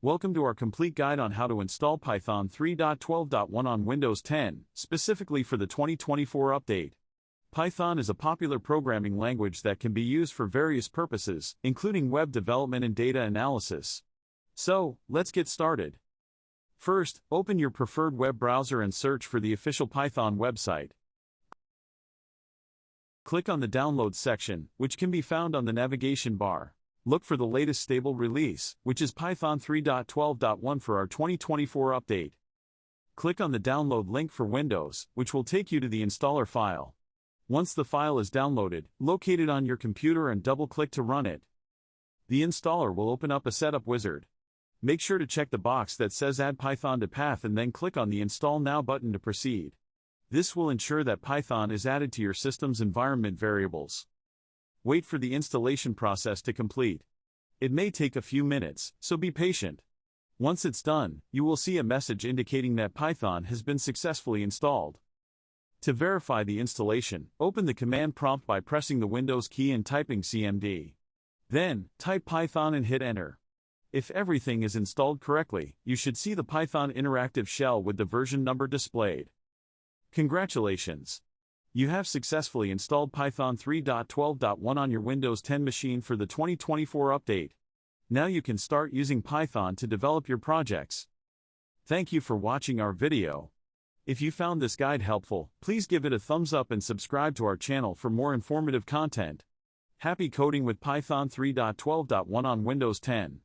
Welcome to our complete guide on how to install Python 3.12.1 on Windows 10, specifically for the 2024 update. Python is a popular programming language that can be used for various purposes, including web development and data analysis. So, let's get started. First, open your preferred web browser and search for the official Python website. Click on the Download section, which can be found on the navigation bar. Look for the latest stable release, which is Python 3.12.1 for our 2024 update. Click on the download link for Windows, which will take you to the installer file. Once the file is downloaded, locate it on your computer and double-click to run it. The installer will open up a setup wizard. Make sure to check the box that says Add Python to Path and then click on the Install Now button to proceed. This will ensure that Python is added to your system's environment variables. Wait for the installation process to complete. It may take a few minutes, so be patient. Once it's done, you will see a message indicating that Python has been successfully installed. To verify the installation, open the command prompt by pressing the Windows key and typing cmd. Then, type Python and hit enter. If everything is installed correctly, you should see the Python interactive shell with the version number displayed. Congratulations! You have successfully installed Python 3.12.1 on your Windows 10 machine for the 2024 update. Now you can start using Python to develop your projects. Thank you for watching our video. If you found this guide helpful, please give it a thumbs up and subscribe to our channel for more informative content. Happy coding with Python 3.12.1 on Windows 10.